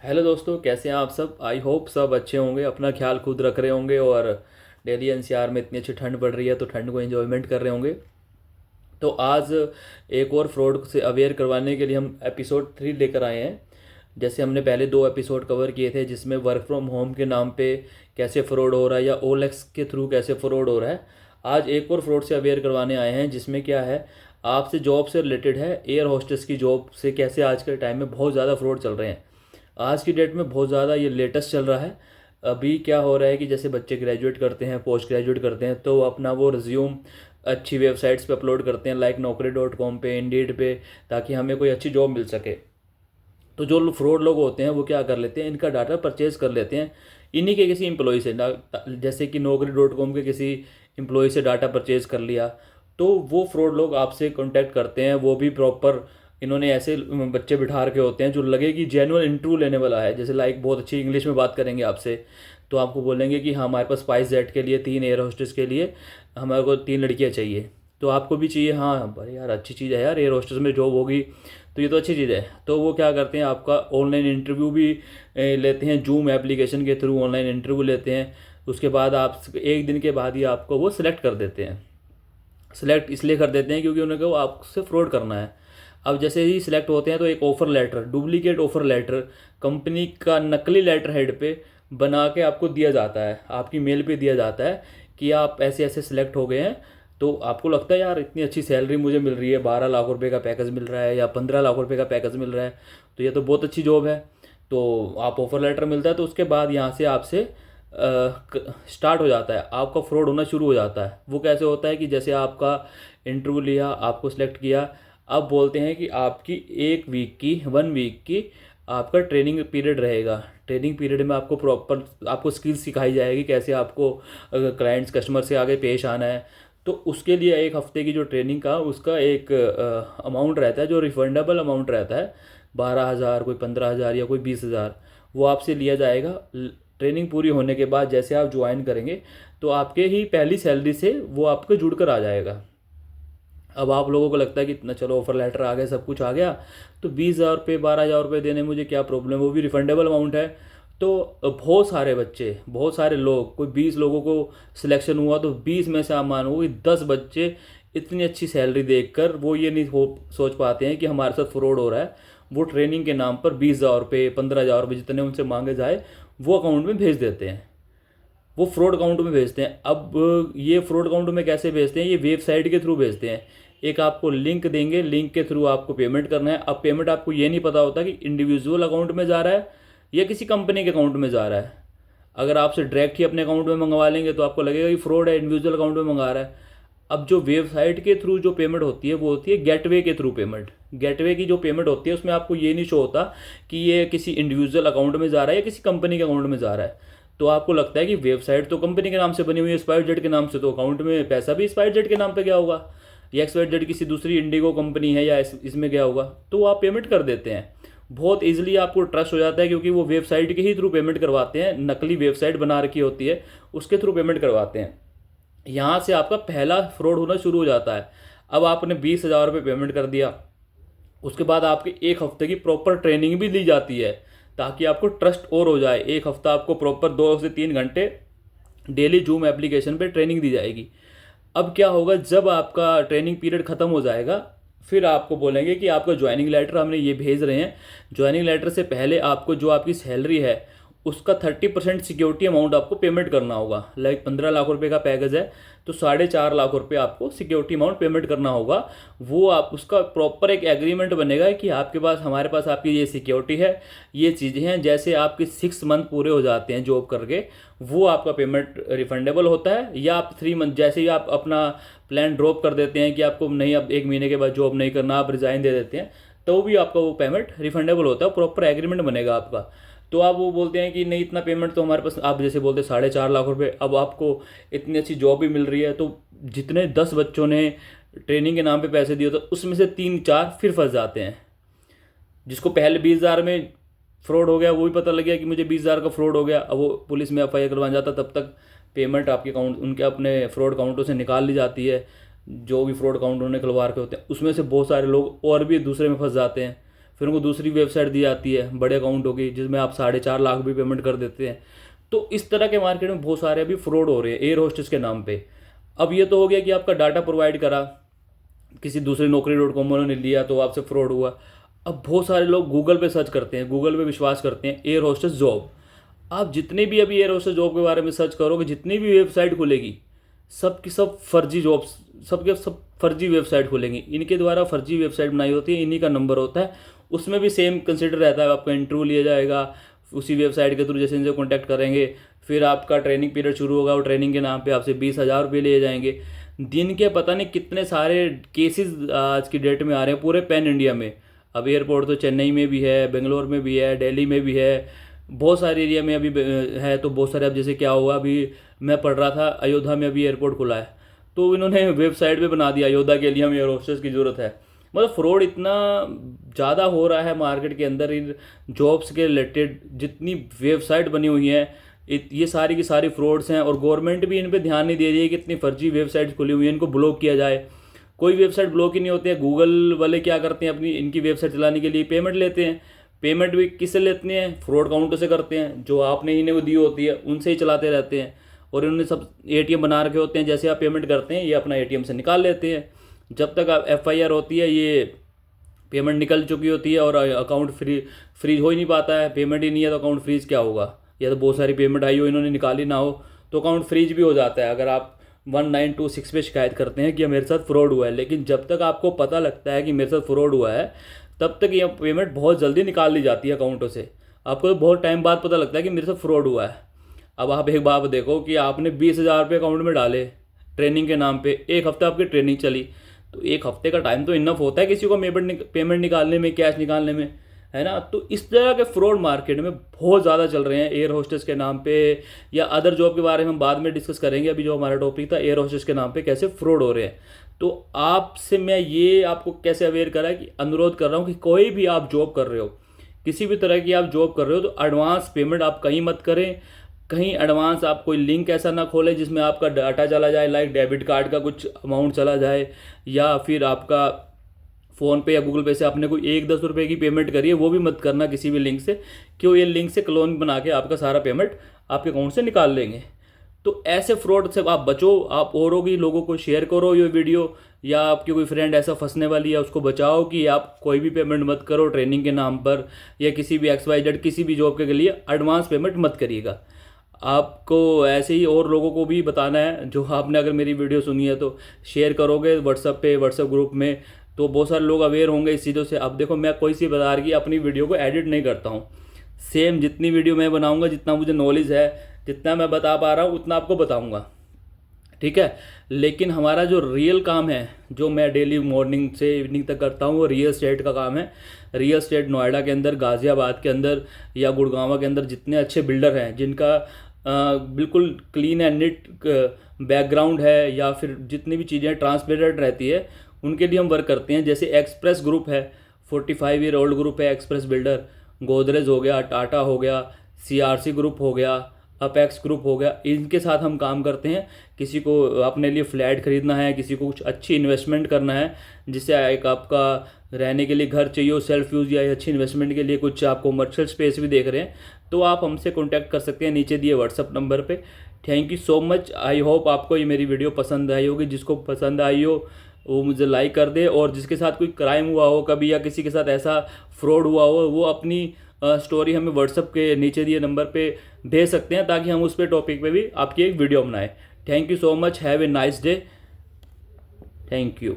Hello दोस्तों, कैसे हैं आप सब। आई होप सब अच्छे होंगे, अपना ख्याल खुद रख रहे होंगे और दिल्ली एनसीआर में इतनी अच्छी ठंड पड़ रही है तो ठंड को एंजॉयमेंट कर रहे होंगे। तो आज एक और फ्रॉड से अवेयर करवाने के लिए हम एपिसोड 3 लेकर आए हैं। जैसे हमने पहले 2 एपिसोड कवर किए थे जिसमें वर्क फ्रॉम होम के नाम पे कैसे फ्रॉड हो रहा है या ओलेक्स के थ्रू कैसे फ्रॉड हो रहा है। आज एक और फ्रॉड से अवेयर करवाने आए हैं जिसमें क्या है, आपसे जॉब से रिलेटेड है। एयर होस्टेस की जॉब से कैसे आज के टाइम में बहुत ज़्यादा फ्रॉड चल रहे हैं। आज की डेट में बहुत ज़्यादा ये लेटेस्ट चल रहा है। अभी क्या हो रहा है कि जैसे बच्चे ग्रेजुएट करते हैं, पोस्ट ग्रेजुएट करते हैं, तो अपना वो रिज्यूम अच्छी वेबसाइट्स पे अपलोड करते हैं, लाइक Naukri.com पे, इंडीड पे, ताकि हमें कोई अच्छी जॉब मिल सके। तो जो फ्रॉड लोग होते हैं वो क्या कर लेते हैं, इनका डाटा परचेज कर लेते हैं इन्हीं के किसी एम्प्लॉय से जैसे कि Naukri.com के किसी एम्प्लॉय से डाटा परचेज कर लिया। तो वो फ्रॉड लोग आपसे कांटेक्ट करते हैं, वो भी प्रॉपर इन्होंने ऐसे बच्चे बिठा रखे होते हैं जो लगे कि जेन्युइन इंटरव्यू लेने वाला है। जैसे लाइक बहुत अच्छी इंग्लिश में बात करेंगे आपसे, तो आपको बोलेंगे कि हाँ, हमारे पास स्पाइस जेट के लिए 3 एयर होस्टेस के लिए हमारे को 3 लड़कियाँ चाहिए। तो आपको भी चाहिए, हाँ अरे यार अच्छी चीज़ है यार, एयर होस्टेस में जॉब होगी तो ये तो अच्छी चीज़ है। तो वो क्या करते हैं, आपका ऑनलाइन इंटरव्यू भी लेते हैं, जूम एप्लीकेशन के थ्रू ऑनलाइन इंटरव्यू लेते हैं। उसके बाद आप 1 दिन के बाद ही आपको वो सिलेक्ट कर देते हैं। सिलेक्ट इसलिए कर देते हैं क्योंकि उनको आपसे फ्रॉड करना है। अब जैसे ही सिलेक्ट होते हैं तो एक offer letter, duplicate offer letter, company का नकली लेटर हेड पे बना के आपको दिया जाता है, आपकी मेल पे दिया जाता है कि आप ऐसे ऐसे सिलेक्ट हो गए हैं। तो आपको लगता है यार इतनी अच्छी सैलरी मुझे मिल रही है, 12 लाख रुपए का पैकेज मिल रहा है या 15 लाख रुपए का पैकेज मिल रहा है, तो ये तो बहुत अच्छी जॉब है। तो आप ऑफ़र लेटर मिलता है, तो उसके बाद यहाँ से आपसे स्टार्ट हो जाता है, आपका फ्रॉड होना शुरू हो जाता है। वो कैसे होता है कि जैसे आपका इंटरव्यू लिया, आपको सिलेक्ट किया, अब बोलते हैं कि आपकी 1 वीक की आपका ट्रेनिंग पीरियड रहेगा। ट्रेनिंग पीरियड में आपको प्रॉपर आपको स्किल्स सिखाई जाएगी, कैसे आपको क्लाइंट्स कस्टमर से आगे पेश आना है। तो उसके लिए 1 हफ्ते की जो ट्रेनिंग का उसका एक अमाउंट रहता है जो रिफंडेबल अमाउंट रहता है, 12,000, कोई 15,000 या कोई 20,000, वो आपसे लिया जाएगा। ट्रेनिंग पूरी होने के बाद जैसे आप ज्वाइन करेंगे तो आपके ही पहली सैलरी से वो आपके जुड़ कर आ जाएगा। अब आप लोगों को लगता है कि इतना चलो ऑफर लेटर आ गया, सब कुछ आ गया, तो 20,000 रुपये 12,000 रुपये देने मुझे क्या प्रॉब्लम, वो भी रिफंडेबल अमाउंट है। तो बहुत सारे बच्चे, बहुत सारे लोग, कोई 20 लोगों को सिलेक्शन हुआ तो 20 में से आप मानो कि 10 बच्चे इतनी अच्छी सैलरी देखकर वो ये नहीं सोच पाते हैं कि हमारे साथ फ्रॉड हो रहा है। वो ट्रेनिंग के नाम पर 20,000 रुपये 15,000 रुपये जितने उनसे मांगे जाए वो अकाउंट में भेज देते हैं, वो फ्रॉड अकाउंट में भेजते हैं। अब ये फ्रॉड अकाउंट में कैसे भेजते हैं, ये वेबसाइट के थ्रू भेजते हैं। एक आपको लिंक देंगे, लिंक के थ्रू आपको पेमेंट करना है। अब पेमेंट आपको ये नहीं पता होता कि इंडिविजुअल अकाउंट में जा रहा है या किसी कंपनी के अकाउंट में जा रहा है। अगर आपसे डायरेक्ट ही अपने अकाउंट में मंगवा लेंगे तो आपको लगेगा कि फ्रॉड है, इंडिविजुअल अकाउंट में मंगा रहा है। अब जो वेबसाइट के थ्रू जो पेमेंट होती है वो होती है गेटवे के थ्रू पेमेंट। गेटवे की जो पेमेंट होती है उसमें आपको ये नहीं शो होता कि ये किसी इंडिविजुअल अकाउंट में जा रहा है या किसी कंपनी के अकाउंट में जा रहा है। तो आपको लगता है कि वेबसाइट तो कंपनी के नाम से बनी हुई है, स्पाइस जेट के नाम से, तो अकाउंट में पैसा भी स्पाइस जेट के नाम पे गया होगा, या एक्सपाइस जेट किसी दूसरी इंडिगो कंपनी है या इसमें गया होगा, तो आप पेमेंट कर देते हैं। बहुत इजीली आपको ट्रस्ट हो जाता है क्योंकि वो वेबसाइट के ही थ्रू पेमेंट करवाते हैं, नकली वेबसाइट बना रखी होती है उसके थ्रू पेमेंट करवाते हैं। यहाँ से आपका पहला फ्रॉड होना शुरू हो जाता है। अब आपने 20,000 रुपये पेमेंट कर दिया, उसके बाद आपकी 1 हफ्ते की प्रॉपर ट्रेनिंग भी ली जाती है ताकि आपको ट्रस्ट और हो जाए। 1 हफ्ता आपको प्रॉपर 2 से 3 घंटे डेली जूम एप्लीकेशन पे ट्रेनिंग दी जाएगी। अब क्या होगा, जब आपका ट्रेनिंग पीरियड ख़त्म हो जाएगा फिर आपको बोलेंगे कि आपका ज्वाइनिंग लेटर हमने ये भेज रहे हैं। ज्वाइनिंग लेटर से पहले आपको जो आपकी सैलरी है उसका 30% सिक्योरिटी अमाउंट आपको पेमेंट करना होगा। लाइक 15 लाख रुपए का पैकेज है तो 4.5 लाख रुपए आपको सिक्योरिटी अमाउंट पेमेंट करना होगा। वो आप उसका प्रॉपर एक एग्रीमेंट बनेगा कि आपके पास, हमारे पास आपकी ये सिक्योरिटी है, ये चीज़ें हैं। जैसे आपके 6 मंथ पूरे हो जाते हैं जॉब करके, वो आपका पेमेंट रिफंडेबल होता है। या आप 3 मंथ, जैसे ही आप अपना प्लान ड्रॉप कर देते हैं कि आपको नहीं, अब 1 महीने के बाद जॉब नहीं करना, आप रिज़ाइन दे देते हैं, तो भी आपका वो पेमेंट रिफंडेबल होता है। प्रॉपर एग्रीमेंट बनेगा आपका। तो आप वो बोलते हैं कि नहीं इतना पेमेंट तो हमारे पास, आप जैसे बोलते हैं 4.5 लाख रुपए, अब आपको इतनी अच्छी जॉब भी मिल रही है, तो जितने 10 बच्चों ने ट्रेनिंग के नाम पे पैसे दिए तो उसमें से 3-4 फिर फंस जाते हैं। जिसको पहले 20,000 में फ्रॉड हो गया वो भी पता लग गया कि मुझे 20,000 का फ्रॉड हो गया, अब वो पुलिस में एफआईआर करवाने जाता, तब तक पेमेंट आपके अकाउंट, उनके अपने फ्रॉड अकाउंटों से निकाल ली जाती है। जो भी फ्रॉड अकाउंट उन्होंने खुलवा रखे होते हैं उसमें से बहुत सारे लोग और भी दूसरे में फंस जाते हैं। फिर उनको दूसरी वेबसाइट दी जाती है बड़े अकाउंट होगी जिसमें आप 4.5 लाख भी पेमेंट कर देते हैं। तो इस तरह के मार्केट में बहुत सारे अभी फ्रॉड हो रहे हैं एयर होस्टेस के नाम पे। अब ये तो हो गया कि आपका डाटा प्रोवाइड करा, किसी दूसरे Naukri.com वालों ने लिया तो आपसे फ्रॉड हुआ। अब बहुत सारे लोग गूगल पे सर्च करते हैं, गूगल पे विश्वास करते हैं एयर होस्टेस जॉब। आप जितने भी अभी एयर होस्टेस जॉब के बारे में सर्च करोगे, जितनी भी वेबसाइट खुलेगी सब की सब फर्जी जॉब्स, सबके सब फर्जी वेबसाइट खुलेंगी। इनके द्वारा फर्जी वेबसाइट बनाई होती है, इन्हीं का नंबर होता है, उसमें भी सेम कंसिडर रहता है, आपका इंटरव्यू लिया जाएगा उसी वेबसाइट के थ्रू। जैसे इनसे कॉन्टैक्ट करेंगे, फिर आपका ट्रेनिंग पीरियड शुरू होगा, और ट्रेनिंग के नाम पे आपसे 20,000 रुपये लिए जाएंगे। दिन के पता नहीं कितने सारे केसेस आज की डेट में आ रहे हैं पूरे पैन इंडिया में। अब एयरपोर्ट तो चेन्नई में भी है, बेंगलोर में भी है, दिल्ली में भी है, बहुत सारे एरिया में अभी है। तो बहुत सारे, अब जैसे क्या हुआ, अभी मैं पढ़ रहा था अयोध्या में अभी एयरपोर्ट खुला है, तो इन्होंने वेबसाइट पे बना दिया अयोध्या के लिए हमें एयर होस्टेस की ज़रूरत है। मतलब फ्रॉड इतना ज़्यादा हो रहा है मार्केट के अंदर इन जॉब्स के रिलेटेड। जितनी वेबसाइट बनी हुई हैं ये सारी की सारी फ्रॉड्स हैं, और गवर्नमेंट भी इन पे ध्यान नहीं दे रही है कि इतनी फर्जी वेबसाइट्स खुली हुई हैं, इनको ब्लॉक किया जाए। कोई वेबसाइट ब्लॉक ही नहीं होती है। गूगल वाले क्या करते हैं, अपनी इनकी वेबसाइट चलाने के लिए पेमेंट लेते हैं। पेमेंट भी किससे लेते हैं, फ्रॉड काउंटर से करते हैं, जो आपने इन्हें दी होती है उनसे ही चलाते रहते हैं। और इन्होंने सब एटीएम बना रखे होते हैं, जैसे आप पेमेंट करते हैं ये अपना एटीएम से निकाल लेते हैं। जब तक आप एफआईआर होती है ये पेमेंट निकल चुकी होती है, और अकाउंट फ्रीज हो ही नहीं पाता है। पेमेंट ही नहीं है तो अकाउंट फ्रीज क्या होगा, या तो बहुत सारी पेमेंट आई हो इन्होंने निकाली ना हो तो अकाउंट फ्रीज भी हो जाता है अगर आप 1926 पे शिकायत करते हैं कि मेरे साथ फ्रॉड हुआ है। लेकिन जब तक आपको पता लगता है कि मेरे साथ फ्रॉड हुआ है, तब तक ये पेमेंट बहुत जल्दी निकाल ली जाती है अकाउंटों से। आपको तो बहुत टाइम बाद पता लगता है कि मेरे साथ फ्रॉड हुआ है। अब आप एक बात देखो कि आपने 20,000 रुपये अकाउंट में डाले ट्रेनिंग के नाम पे, एक हफ्ता आपकी ट्रेनिंग चली, तो एक हफ्ते का टाइम तो इनफ होता है किसी को पेमेंट निकालने में, कैश निकालने में, है ना। तो इस तरह के फ्रॉड मार्केट में बहुत ज़्यादा चल रहे हैं एयर होस्टेस के नाम पे, या अदर जॉब के बारे में हम बाद में डिस्कस करेंगे। अभी जो हमारा टॉपिक था एयर होस्टेस के नाम पे कैसे फ्रॉड हो रहे हैं, तो आपसे मैं ये आपको कैसे अवेयर करा कि अनुरोध कर रहा हूँ कि कोई भी आप जॉब कर रहे हो, किसी भी तरह की आप जॉब कर रहे हो, तो एडवांस पेमेंट आप कहीं मत करें। कहीं एडवांस आप कोई लिंक ऐसा ना खोलें जिसमें आपका डाटा चला जाए, लाइक डेबिट कार्ड का कुछ अमाउंट चला जाए, या फिर आपका फ़ोन पे या गूगल पे से आपने कोई 1-10 रुपये की पेमेंट करी है, वो भी मत करना किसी भी लिंक से, क्यों ये लिंक से क्लोन बना के आपका सारा पेमेंट आपके अकाउंट से निकाल लेंगे। तो ऐसे फ्रॉड से आप बचो। आप औरों की लोगों को शेयर करो ये वीडियो, या आपकी कोई फ्रेंड ऐसा फंसने वाली है उसको बचाओ कि आप कोई भी पेमेंट मत करो ट्रेनिंग के नाम पर, या किसी भी XYZ किसी भी जॉब के लिए एडवांस पेमेंट मत करिएगा। आपको ऐसे ही और लोगों को भी बताना है। जो आपने अगर मेरी वीडियो सुनी है तो शेयर करोगे व्हाट्सएप ग्रुप में, तो बहुत सारे लोग अवेयर होंगे इस चीज़ों से। अब देखो, मैं कोई सी बता रही अपनी वीडियो को एडिट नहीं करता हूँ। सेम जितनी वीडियो मैं बनाऊँगा, जितना मुझे नॉलेज है, जितना मैं बता पा रहा हूँ उतना आपको बताऊँगा, ठीक है। लेकिन हमारा जो रियल काम है, जो मैं डेली मॉर्निंग से इवनिंग तक करता हूँ, वो रियल एस्टेट का काम है। रियल एस्टेट नोएडा के अंदर, गाज़ियाबाद के अंदर या गुड़गांव के अंदर जितने अच्छे बिल्डर हैं, जिनका बिल्कुल क्लीन एंड नीट बैकग्राउंड है, या फिर जितनी भी चीज़ें ट्रांसपेरेंट रहती है, उनके लिए हम वर्क करते हैं। जैसे एक्सप्रेस ग्रुप है, 45 ईयर ओल्ड ग्रुप है एक्सप्रेस बिल्डर, गोदरेज हो गया, टाटा हो गया, CRC ग्रुप हो गया, अपेक्स ग्रुप हो गया, इनके साथ हम काम करते हैं। किसी को अपने लिए फ्लैट खरीदना है, किसी को कुछ अच्छी इन्वेस्टमेंट करना है, जिससे एक आपका रहने के लिए घर चाहिए हो, सेल्फ यूज़ या अच्छी इन्वेस्टमेंट के लिए कुछ आप कमर्शियल स्पेस भी देख रहे हैं, तो आप हमसे कॉन्टैक्ट कर सकते हैं नीचे दिए व्हाट्सअप नंबर पे। Thank you so much. I hope आपको ये मेरी वीडियो पसंद आई होगी। जिसको पसंद आई हो वो मुझे लाइक कर दे, और जिसके साथ कोई क्राइम हुआ हो कभी, या किसी के साथ ऐसा फ्रॉड हुआ हो, वो अपनी स्टोरी हमें व्हाट्सअप के नीचे दिए नंबर पे भेज सकते हैं, ताकि हम उस पे टॉपिक पे भी आपकी एक वीडियो बनाएं। Thank you so much. Have a nice day. Thank you.